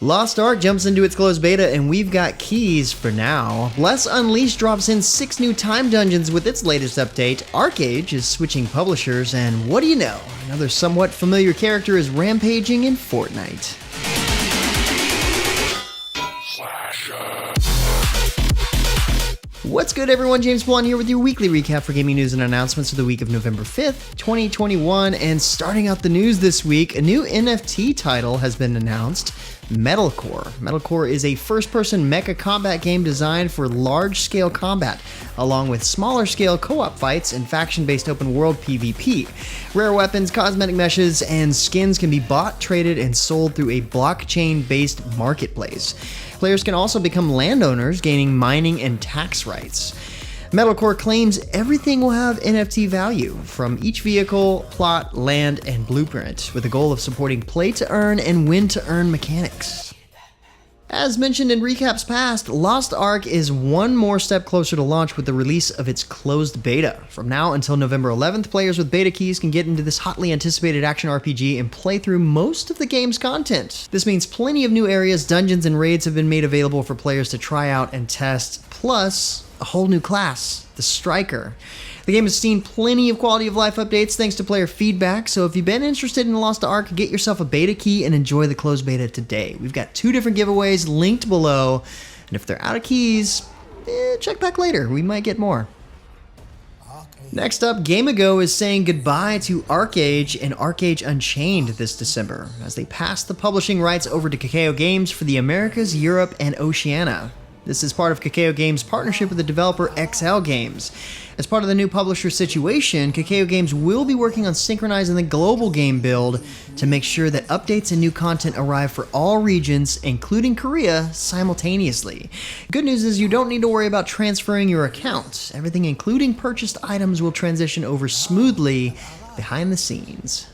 Lost Ark jumps into its closed beta and we've got keys for now. Bless Unleashed drops in 6 new time dungeons with its latest update. ArcheAge is switching publishers, and what do you know? Another somewhat familiar character is rampaging in Fortnite. What's good, everyone? James Blonde here with your weekly recap for gaming news and announcements for the week of November 5th, 2021. And starting out the news this week, a new NFT title has been announced, Metalcore. Metalcore is a first-person mecha combat game designed for large-scale combat, along with smaller-scale co-op fights and faction-based open-world PvP. Rare weapons, cosmetic meshes, and skins can be bought, traded, and sold through a blockchain-based marketplace. Players can also become landowners, gaining mining and tax rights. Metalcore claims everything will have NFT value, from each vehicle, plot, land, and blueprint, with the goal of supporting play-to-earn and win-to-earn mechanics. As mentioned in recaps past, Lost Ark is one more step closer to launch with the release of its closed beta. From now until November 11th, players with beta keys can get into this hotly anticipated action RPG and play through most of the game's content. This means plenty of new areas, dungeons, and raids have been made available for players to try out and test, plus a whole new class, the Striker. The game has seen plenty of quality of life updates thanks to player feedback, so if you've been interested in Lost Ark, get yourself a beta key and enjoy the closed beta today. We've got 2 different giveaways linked below, and if they're out of keys, check back later, we might get more. Next up, Gamigo is saying goodbye to ArcheAge and ArcheAge Unchained this December, as they pass the publishing rights over to Kakao Games for the Americas, Europe, and Oceania. This is part of Kakao Games' partnership with the developer XL Games. As part of the new publisher situation, Kakao Games will be working on synchronizing the global game build to make sure that updates and new content arrive for all regions, including Korea, simultaneously. Good news is you don't need to worry about transferring your account. Everything, including purchased items, will transition over smoothly behind the scenes.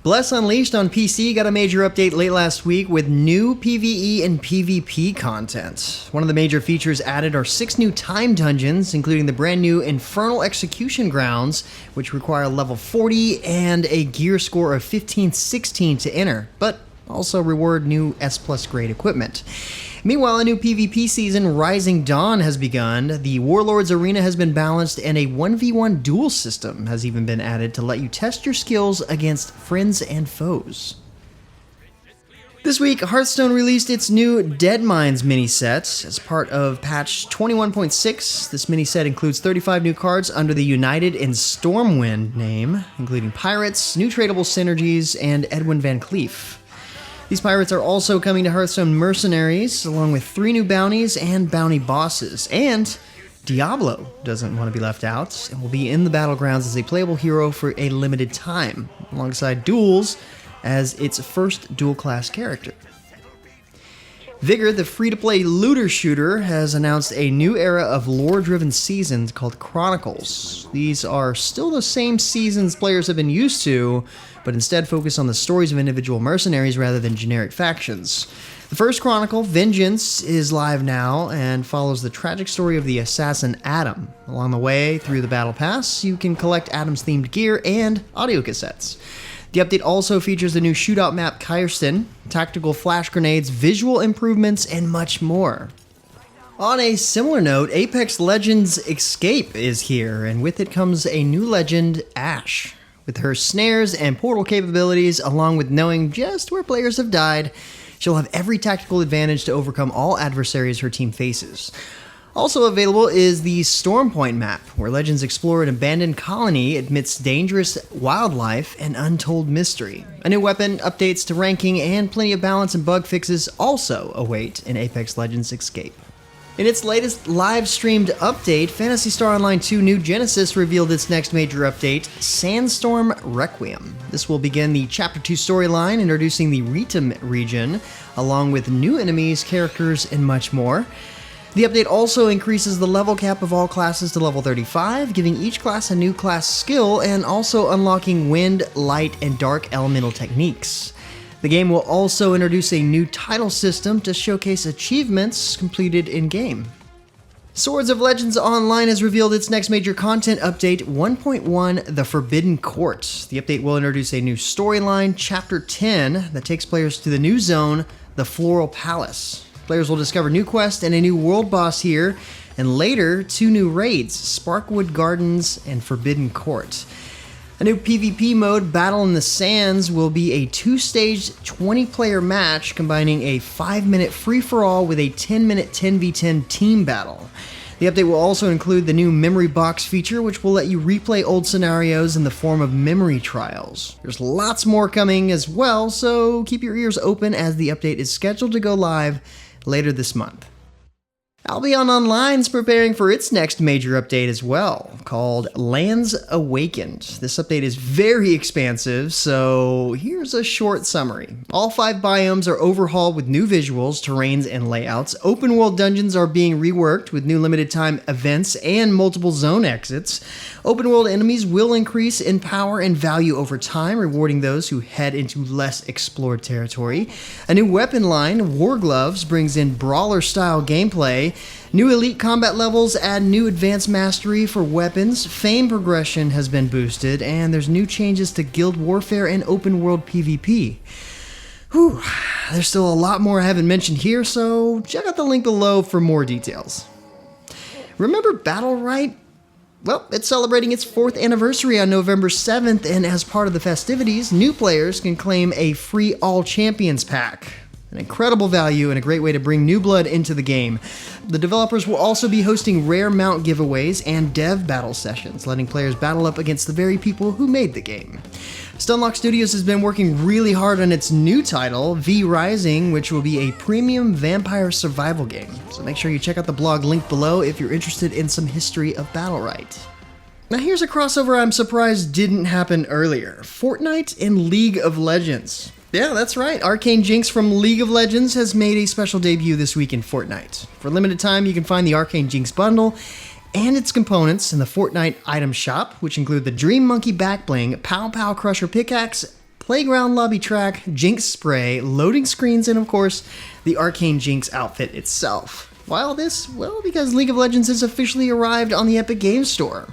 Bless Unleashed on PC got a major update late last week with new PvE and PvP content. One of the major features added are 6 new time dungeons, including the brand new Infernal Execution Grounds, which require level 40 and a gear score of 1516 to enter, but also reward new S+ grade equipment. Meanwhile, a new PvP season, Rising Dawn, has begun. The Warlords Arena has been balanced, and a 1v1 duel system has even been added to let you test your skills against friends and foes. This week, Hearthstone released its new Deadmines mini-set as part of patch 21.6. This mini-set includes 35 new cards under the United and Stormwind name, including Pirates, new tradable synergies, and Edwin Van Cleef. These pirates are also coming to Hearthstone Mercenaries, along with 3 new bounties and bounty bosses. And Diablo doesn't want to be left out, and will be in the Battlegrounds as a playable hero for a limited time, alongside Duels as its first dual-class character. Vigor, the free-to-play looter shooter, has announced a new era of lore-driven seasons called Chronicles. These are still the same seasons players have been used to, but instead focus on the stories of individual mercenaries rather than generic factions. The first chronicle, Vengeance, is live now and follows the tragic story of the assassin Adam. Along the way through the Battle Pass, you can collect Adam's-themed gear and audio cassettes. The update also features the new shootout map Kirsten, tactical flash grenades, visual improvements, and much more. On a similar note, Apex Legends Escape is here, and with it comes a new legend, Ashe. With her snares and portal capabilities, along with knowing just where players have died, she'll have every tactical advantage to overcome all adversaries her team faces. Also available is the Stormpoint map, where Legends explore an abandoned colony amidst dangerous wildlife and untold mystery. A new weapon, updates to ranking, and plenty of balance and bug fixes also await in Apex Legends Escape. In its latest live-streamed update, Phantasy Star Online 2 New Genesis revealed its next major update, Sandstorm Requiem. This will begin the Chapter 2 storyline, introducing the Ritem region, along with new enemies, characters, and much more. The update also increases the level cap of all classes to level 35, giving each class a new class skill, and also unlocking wind, light, and dark elemental techniques. The game will also introduce a new title system to showcase achievements completed in-game. Swords of Legends Online has revealed its next major content update, 1.1, The Forbidden Court. The update will introduce a new storyline, Chapter 10, that takes players to the new zone, the Floral Palace. Players will discover new quests and a new world boss here, and later, 2 new raids, Sparkwood Gardens and Forbidden Court. A new PvP mode, Battle in the Sands, will be a 2-stage 20-player match combining a 5-minute free-for-all with a 10-minute 10v10 team battle. The update will also include the new Memory Box feature, which will let you replay old scenarios in the form of memory trials. There's lots more coming as well, so keep your ears open as the update is scheduled to go live later this month. Albion Online's preparing for its next major update as well, called Lands Awakened. This update is very expansive, so here's a short summary. All 5 biomes are overhauled with new visuals, terrains, and layouts. Open world dungeons are being reworked with new limited time events and multiple zone exits. Open world enemies will increase in power and value over time, rewarding those who head into less explored territory. A new weapon line, War Gloves, brings in brawler-style gameplay. New elite combat levels add new advanced mastery for weapons, fame progression has been boosted, and there's new changes to guild warfare and open world PvP. Whew, there's still a lot more I haven't mentioned here, so check out the link below for more details. Remember Battlerite? Well, it's celebrating its 4th anniversary on November 7th, and as part of the festivities, new players can claim a free All Champions pack. An incredible value and a great way to bring new blood into the game. The developers will also be hosting rare mount giveaways and dev battle sessions, letting players battle up against the very people who made the game. Stunlock Studios has been working really hard on its new title, V Rising, which will be a premium vampire survival game. So make sure you check out the blog linked below if you're interested in some history of Battlerite. Now here's a crossover I'm surprised didn't happen earlier. Fortnite and League of Legends. Yeah, that's right. Arcane Jinx from League of Legends has made a special debut this week in Fortnite. For a limited time, you can find the Arcane Jinx bundle and its components in the Fortnite item shop, which include the Dream Monkey Backbling, Pow Pow Crusher Pickaxe, Playground Lobby Track, Jinx Spray, loading screens, and of course, the Arcane Jinx outfit itself. Why all this? Well, because League of Legends has officially arrived on the Epic Games Store.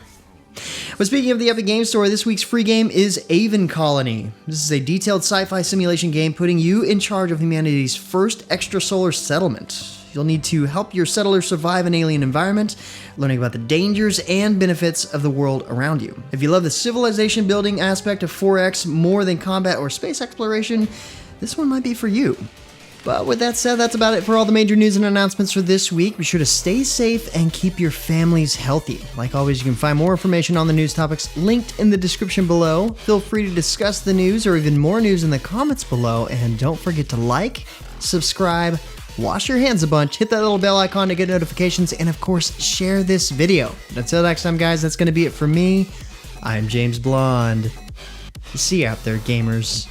But speaking of the Epic Games Store, this week's free game is Aven Colony. This is a detailed sci-fi simulation game putting you in charge of humanity's first extrasolar settlement. You'll need to help your settlers survive an alien environment, learning about the dangers and benefits of the world around you. If you love the civilization building aspect of 4X more than combat or space exploration, this one might be for you. But with that said, that's about it for all the major news and announcements for this week. Be sure to stay safe and keep your families healthy. Like always, you can find more information on the news topics linked in the description below. Feel free to discuss the news or even more news in the comments below. And don't forget to like, subscribe, wash your hands a bunch, hit that little bell icon to get notifications, and of course, share this video. And until next time, guys, that's going to be it for me. I'm James Blonde. See you out there, gamers.